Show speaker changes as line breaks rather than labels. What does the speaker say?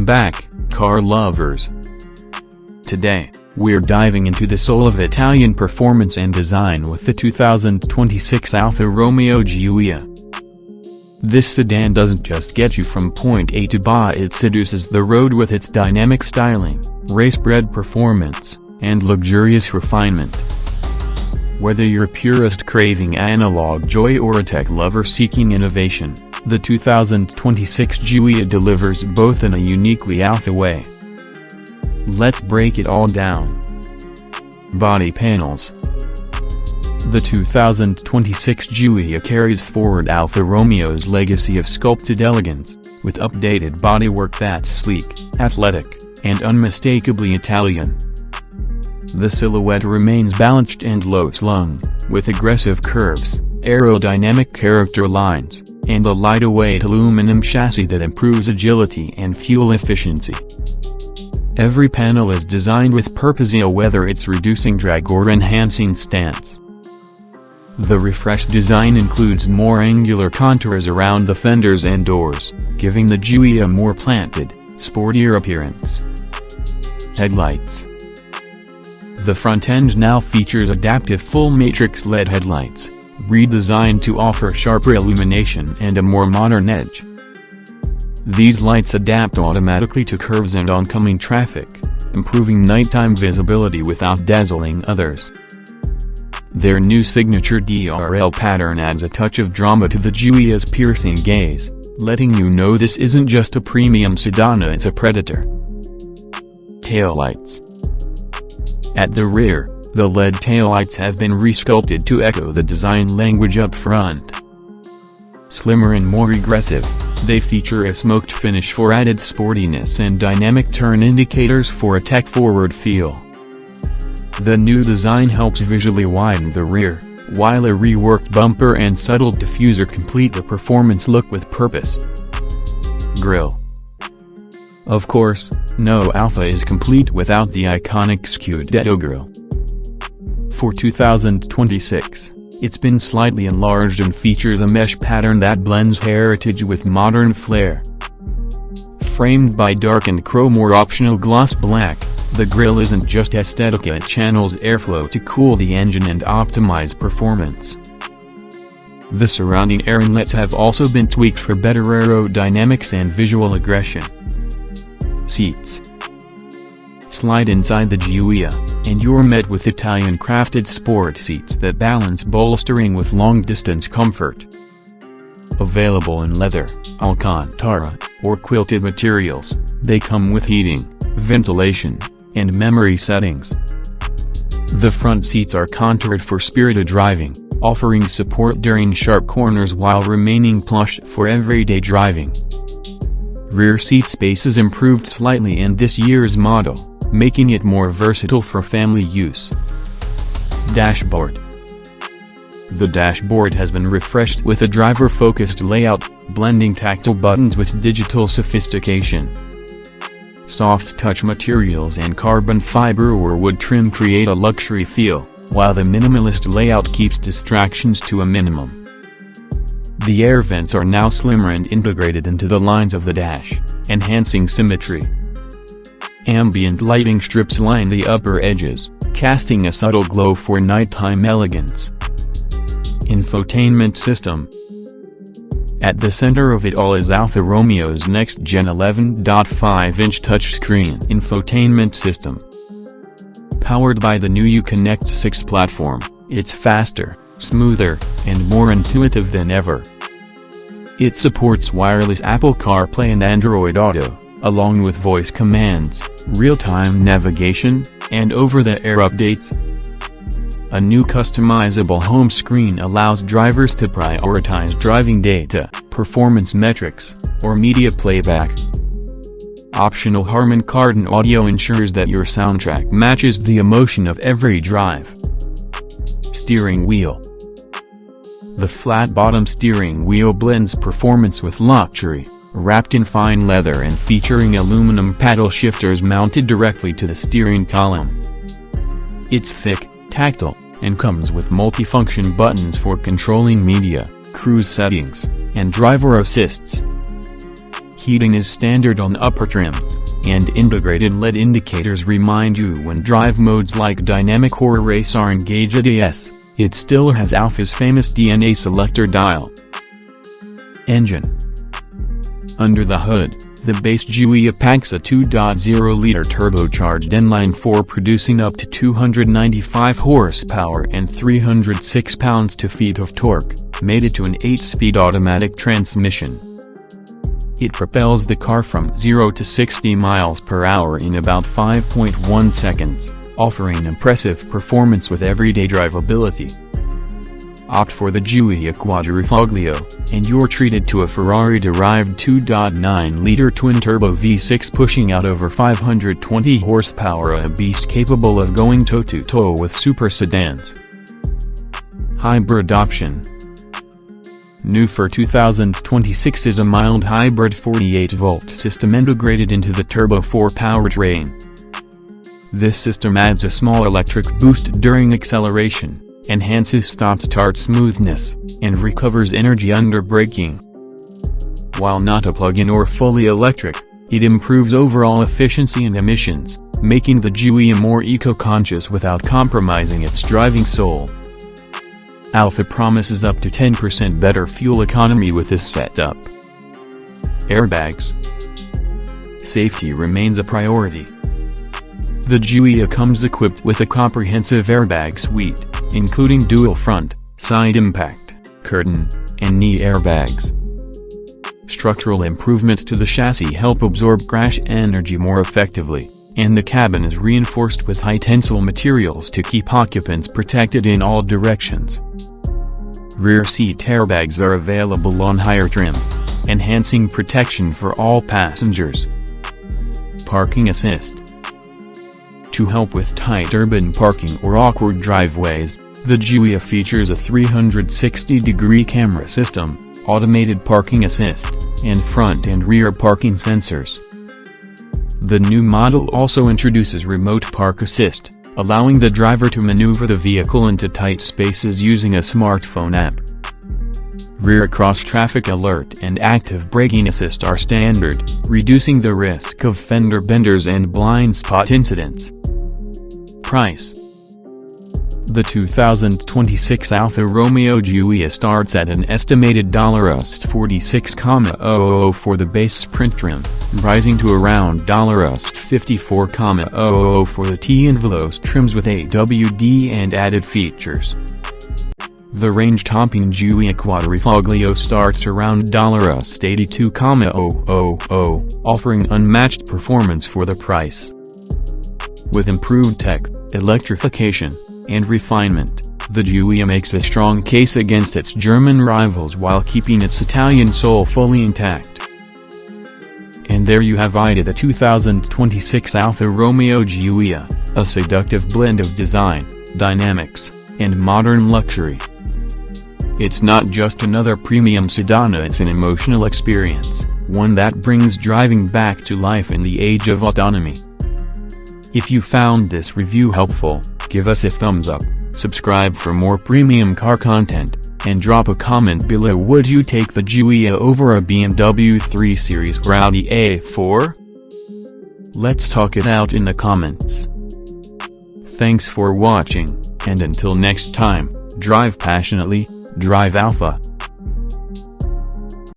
Welcome back, car lovers. Today, we're diving into the soul of Italian performance and design with the 2026 Alfa Romeo Giulia. This sedan doesn't just get you from point A to B, it seduces the road with its dynamic styling, race-bred performance, and luxurious refinement. Whether you're a purist craving analog joy or a tech lover seeking innovation, the 2026 Giulia delivers both in a uniquely Alfa way. Let's break it all down. Body panels. The 2026 Giulia carries forward Alfa Romeo's legacy of sculpted elegance, with updated bodywork that's sleek, athletic, and unmistakably Italian. The silhouette remains balanced and low-slung, with aggressive curves, aerodynamic character lines, and a lightweight aluminum chassis that improves agility and fuel efficiency. Every panel is designed with purpose, whether it's reducing drag or enhancing stance. The refreshed design includes more angular contours around the fenders and doors, giving the Giulia a more planted, sportier appearance. Headlights. The front end now features adaptive full-matrix LED headlights, redesigned to offer sharper illumination and a more modern edge. These lights adapt automatically to curves and oncoming traffic, improving nighttime visibility without dazzling others. Their new signature DRL pattern adds a touch of drama to the Giulia's piercing gaze, letting you know this isn't just a premium sedan, it's a predator. Taillights. At the rear, the LED taillights have been resculpted to echo the design language up front. Slimmer and more aggressive, they feature a smoked finish for added sportiness and dynamic turn indicators for a tech-forward feel. The new design helps visually widen the rear, while a reworked bumper and subtle diffuser complete the performance look with purpose. Grille. Of course, no Alfa is complete without the iconic Scudetto grille. For 2026, it's been slightly enlarged and features a mesh pattern that blends heritage with modern flair. Framed by darkened chrome or optional gloss black, the grille isn't just aesthetic, it channels airflow to cool the engine and optimize performance. The surrounding air inlets have also been tweaked for better aerodynamics and visual aggression. Seats. Slide inside the Giulia, and you're met with Italian-crafted sport seats that balance bolstering with long-distance comfort. Available in leather, Alcantara, or quilted materials, they come with heating, ventilation, and memory settings. The front seats are contoured for spirited driving, offering support during sharp corners while remaining plush for everyday driving. Rear seat space is improved slightly in this year's model, making it more versatile for family use. Dashboard. The dashboard has been refreshed with a driver-focused layout, blending tactile buttons with digital sophistication. Soft touch materials and carbon fiber or wood trim create a luxury feel, while the minimalist layout keeps distractions to a minimum. The air vents are now slimmer and integrated into the lines of the dash, enhancing symmetry. Ambient lighting strips line the upper edges, casting a subtle glow for nighttime elegance. Infotainment system. At the center of it all is Alfa Romeo's next-gen 11.5-inch touchscreen infotainment system. Powered by the new Uconnect 6 platform, it's faster, smoother, and more intuitive than ever. It supports wireless Apple CarPlay and Android Auto, along with voice commands, real-time navigation, and over-the-air updates. A new customizable home screen allows drivers to prioritize driving data, performance metrics, or media playback. Optional Harman Kardon audio ensures that your soundtrack matches the emotion of every drive. Steering wheel. The flat-bottom steering wheel blends performance with luxury, wrapped in fine leather and featuring aluminum paddle shifters mounted directly to the steering column. It's thick, tactile, and comes with multifunction buttons for controlling media, cruise settings, and driver assists. Heating is standard on upper trims, and integrated LED indicators remind you when drive modes like Dynamic or Race are engaged. Yes, it still has Alfa's famous DNA selector dial. Engine. Under the hood, the base Giulia packs a 2.0-liter turbocharged inline-4 producing up to 295 horsepower and 306 pounds-feet of torque, mated to an 8-speed automatic transmission. It propels the car from 0 to 60 miles per hour in about 5.1 seconds, offering impressive performance with everyday drivability. Opt for the Giulia Quadrifoglio, and you're treated to a Ferrari-derived 2.9-liter twin-turbo V6 pushing out over 520 horsepower, a beast capable of going toe-to-toe with super sedans. Hybrid option. New for 2026 is a mild hybrid 48-volt system integrated into the Turbo 4 powertrain. This system adds a small electric boost during acceleration, enhances stop-start smoothness, and recovers energy under braking. While not a plug-in or fully electric, it improves overall efficiency and emissions, making the Giulia more eco-conscious without compromising its driving soul. Alfa promises up to 10% better fuel economy with this setup. Airbags. Safety remains a priority. The Giulia comes equipped with a comprehensive airbag suite, including dual front, side impact, curtain, and knee airbags. Structural improvements to the chassis help absorb crash energy more effectively, and the cabin is reinforced with high-tensile materials to keep occupants protected in all directions. Rear seat airbags are available on higher trims, enhancing protection for all passengers. Parking assist. To help with tight urban parking or awkward driveways, the Giulia features a 360-degree camera system, automated parking assist, and front and rear parking sensors. The new model also introduces remote park assist, allowing the driver to maneuver the vehicle into tight spaces using a smartphone app. Rear cross-traffic alert and active braking assist are standard, reducing the risk of fender benders and blind spot incidents. Price. The 2026 Alfa Romeo Giulia starts at an estimated $46,000 for the base Sprint trim, rising to around $54,000 for the T and Veloce trims with AWD and added features. The range-topping Giulia Quadrifoglio starts around $82,000, offering unmatched performance for the price. With improved tech, electrification, and refinement, the Giulia makes a strong case against its German rivals while keeping its Italian soul fully intact. And there you have it, the 2026 Alfa Romeo Giulia, a seductive blend of design, dynamics, and modern luxury. It's not just another premium sedan, it's an emotional experience, one that brings driving back to life in the age of autonomy. If you found this review helpful, give us a thumbs up, subscribe for more premium car content, and drop a comment below. Would you take the Giulia over a BMW 3 Series or Audi A4? Let's talk it out in the comments. Thanks for watching, and until next time, drive passionately, drive Alfa.